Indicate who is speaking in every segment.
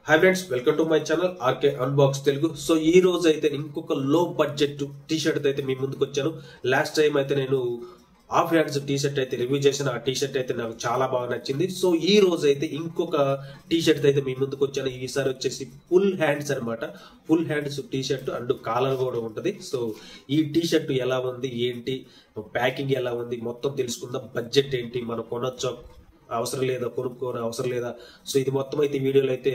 Speaker 1: Hi friends, welcome to my channel RK unbox Telugu. So ఈ రోజు అయితే ఇంకొక లో బడ్జెట్ టీ షర్ట్ అయితే మీ ముందుకు వచ్చాను. లాస్ట్ టైం అయితే నేను హాఫ్ హ్యాండ్స్ టీ షర్ట్ అయితే రివ్యూ చేసిన. ఆ టీ షర్ట్ అయితే నాకు చాలా బాగా నచ్చింది. సో ఈ రోజు అయితే ఇంకొక టీ షర్ట్ అయితే మీ ముందుకు వచ్చాను. ఈసారి వచ్చేసి ఫుల్ హ్యాండ్స్ అనమాట. Full hands T shirt and caller కూడా ఉంటది. సో ఈ టీ షర్ట్ ఎలా ఉంది, ఏంటి, ప్యాకింగ్ ఎలా ఉంది, మొత్తం తెలుసుకుందాం. బడ్జెట్ ఏంటి, మనం కొనొచ్చా, అవసరం లేదా, కొనుక్కోని అవసరం లేదా. సో ఇది మొత్తం అయితే వీడియోలో అయితే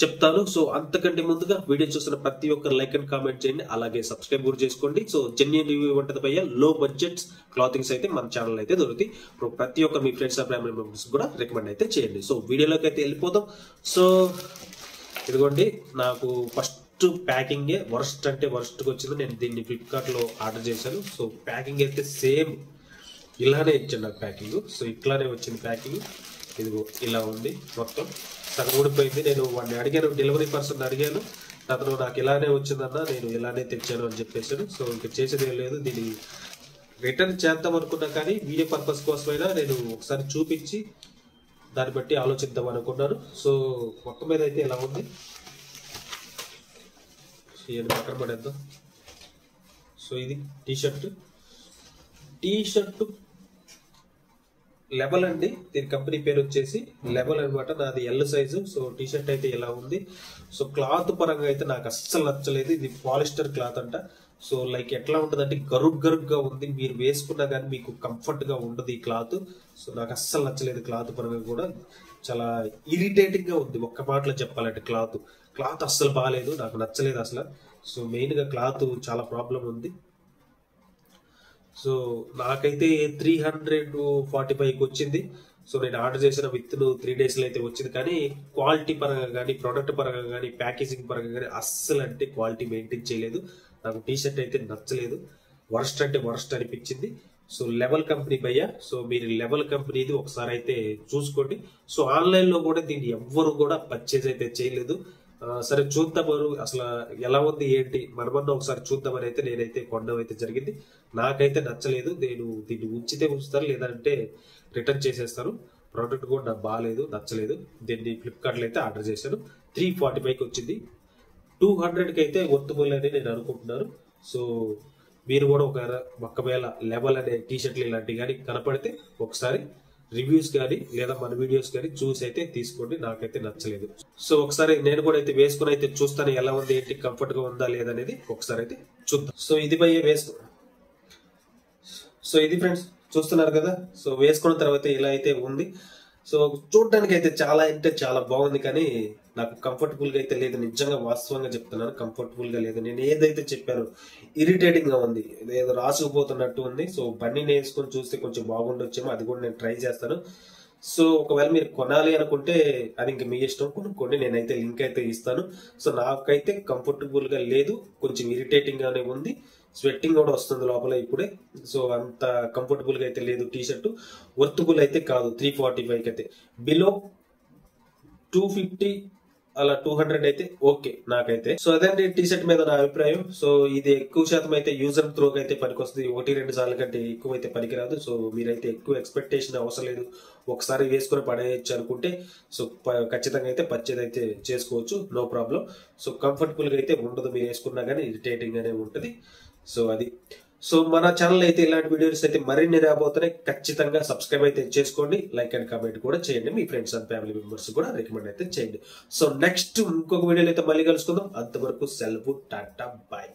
Speaker 1: చెప్తాను. సో అంతకంటే ముందుగా వీడియో చూసిన ప్రతి ఒక్కరు లైక్ అండ్ కామెంట్ చేయండి, అలాగే సబ్స్క్రైబ్ కూడా చేసుకోండి. సో జెన్యూన్ రివ్యూ ఉంటది భయ్య. లో బడ్జెట్ క్లాతింగ్స్ అయితే మన ఛానల్ అయితే దొరుకుతాయి. ఇప్పుడు ప్రతి ఒక్క మీ ఫ్రెండ్స్ అండ్ ఫ్యామిలీ మెంబర్స్ కూడా రికమెండ్ అయితే చేయండి. సో వీడియోలోకి అయితే వెళ్ళిపోతాం. సో ఇదిగోండి, నాకు ఫస్ట్ ప్యాకింగే వర్స్ట్ అంటే వర్స్ట్ వచ్చింది. నేను దీన్ని ఫ్లిప్కార్ట్ లో ఆర్డర్ చేశాను. సో ప్యాకింగ్ అయితే సేమ్ ఇలానే ఇచ్చాను నాకు ప్యాకింగ్. సో ఇట్లానే వచ్చింది ప్యాకింగ్. ఇదిగో ఇలా ఉంది, మొత్తం సగం ఊడిపోయింది. నేను వాడిని అడిగాను, డెలివరీ పర్సన్ అడిగాను. అతను నాకు ఇలానే వచ్చిందన్న, నేను ఇలానే తెచ్చాను అని చెప్పేసాడు. సో ఇంకా చేసేది ఏం లేదు, దీన్ని రిటర్న్ చేద్దాం అనుకున్నా, కానీ వీడియో పర్పస్ కోసమైనా నేను ఒకసారి చూపించి దాన్ని బట్టి ఆలోచిద్దాం అనుకున్నాను. సో మొత్తం మీద అయితే ఇలా ఉంది. ఇవన్నీ పక్కన పడేద్దాం. సో ఇది టీ షర్ట్ లెవెల్ అండి. దీని కంపెనీ పేరు వచ్చేసి లెవెల్ అనమాట. నాది L size. So T shirt అయితే ఇలా ఉంది. సో క్లాత్ పరంగా అయితే నాకు అస్సలు నచ్చలేదు. ఇది పాలిస్టర్ క్లాత్ అంట. సో లైక్ ఎట్లా ఉంటుంది అంటే గరుగ్గా ఉంది. మీరు వేసుకున్నా కానీ మీకు కంఫర్ట్ గా ఉండదు ఈ క్లాత్. సో నాకు అస్సలు నచ్చలేదు. క్లాత్ పరంగా కూడా చాలా ఇరిటేటింగ్ గా ఉంది. ఒక్క మాటలో చెప్పాలంటే క్లాత్ అస్సలు బాగాలేదు, నాకు నచ్చలేదు అసలు. సో మెయిన్ గా క్లాత్ చాలా ప్రాబ్లం ఉంది. సో నాకైతే 345కి వచ్చింది. సో నేను ఆర్డర్ చేసిన విత్ 3 days లో అయితే వచ్చింది. కానీ క్వాలిటీ పరంగా కానీ, ప్రొడక్ట్ పరంగా కానీ, ప్యాకేజింగ్ పరంగా కానీ అస్సలు అంటే క్వాలిటీ మెయింటైన్ చేయలేదు. నాకు టీ షర్ట్ అయితే నచ్చలేదు. వర్స్ట్ అంటే వర్స్ట్ అనిపించింది. సో లెవెల్ కంపెనీ భయ్య. సో మీరు లెవెల్ కంపెనీది ఒకసారి అయితే చూసుకోండి. సో ఆన్లైన్ లో కూడా దీన్ని ఎవ్వరు కూడా పర్చేజ్ అయితే చేయలేదు. సరే చూద్దాం అసలు ఎలా ఉంది ఏంటి, మనమన్నా ఒకసారి చూద్దామని అయితే నేనైతే కొనడం అయితే జరిగింది. నాకైతే నచ్చలేదు. నేను దీన్ని ఉంచితే ఉంచుతాను, లేదంటే రిటర్న్ చేసేస్తాను. ప్రోడక్ట్ కూడా నాకు బాగాలేదు, నచ్చలేదు. దీన్ని ఫ్లిప్కార్ట్ లో అయితే ఆర్డర్ చేశాను. 345కి వచ్చింది. 200కి అయితే వర్తబుల్ అని నేను అనుకుంటున్నాను. సో మీరు కూడా ఒకవేళ లెవెల్ అనే టీ షర్ట్లు ఇలాంటివి కానీ కనపడితే ఒకసారి రివ్యూస్ కానీ లేదా మన వీడియోస్ కానీ చూసి అయితే తీసుకోండి. నాకైతే నచ్చలేదు. సో ఒకసారి నేను కూడా అయితే వేసుకుని అయితే చూస్తాను ఎలా ఉంది, ఏంటి, కంఫర్ట్ గా ఉందా లేదనేది ఒకసారి అయితే చూద్దాం. సో ఇది భయ్య వేసుకో. సో ఇది ఫ్రెండ్స్ చూస్తున్నారు కదా. సో వేసుకున్న తర్వాత ఇలా అయితే ఉంది. సో చూడడానికి అయితే చాలా అంటే చాలా బాగుంది, కానీ నాకు కంఫర్టబుల్ గా అయితే లేదు. నిజంగా వాస్తవంగా చెప్తున్నాను, కంఫర్టబుల్ గా లేదు. నేను ఏదైతే చెప్పాను ఇరిటేటింగ్ గా ఉంది, ఏదో రాసుకుపోతున్నట్టు ఉంది. సో బండిని వేసుకొని చూస్తే కొంచెం బాగుండొచ్చేమో, అది కూడా నేను ట్రై చేస్తాను. సో ఒకవేళ మీరు కొనాలి అనుకుంటే అది ఇంకా మీ ఇష్టం, కొనుక్కోండి. నేనైతే లింక్ అయితే ఇస్తాను. సో నాకైతే కంఫర్టబుల్ గా లేదు, కొంచెం ఇరిటేటింగ్ గానే ఉంది. స్వెట్టింగ్ కూడా వస్తుంది లోపల ఇప్పుడే. సో అంత కంఫర్టబుల్ గా అయితే లేదు. టీ షర్ట్ వర్తబుల్ అయితే కాదు. 345కి అయితే బిలో 250 అలా 200 అయితే ఓకే నాకైతే. సో అదండి టీ షర్ట్ మీద నా అభిప్రాయం. సో ఇది ఎక్కువ శాతం అయితే యూజర్ త్రోకి అయితే పనికొస్తుంది. 1-2 సార్లు కంటే ఎక్కువ అయితే పనికిరాదు. సో మీరైతే ఎక్కువ ఎక్స్పెక్టేషన్ అవసరం లేదు. ఒకసారి వేసుకుని పడేయచ్చు అనుకుంటే సో ఖచ్చితంగా అయితే పర్చేజ్ అయితే చేసుకోవచ్చు, నో ప్రాబ్లం. సో కంఫర్టబుల్ గా అయితే ఉండదు, మీరు వేసుకున్నా కానీ ఇరిటేటింగ్ గానే ఉంటది. సో అది. సో మన ఛానల్ అయితే ఇలాంటి వీడియోస్ అయితే మరిన్ని రాబోతున్నాయి. ఖచ్చితంగా సబ్స్క్రైబ్ అయితే చేసుకోండి, లైక్ అండ్ కామెంట్ కూడా చేయండి. మీ ఫ్రెండ్స్ అండ్ ఫ్యామిలీ మెంబర్స్ కూడా రికమెండ్ అయితే చేయండి. సో నెక్స్ట్ ఇంకొక వీడియోలో అయితే మళ్ళీ కలుసుకుందాం. అంతవరకు సెలవు, టాటా, బాయ్.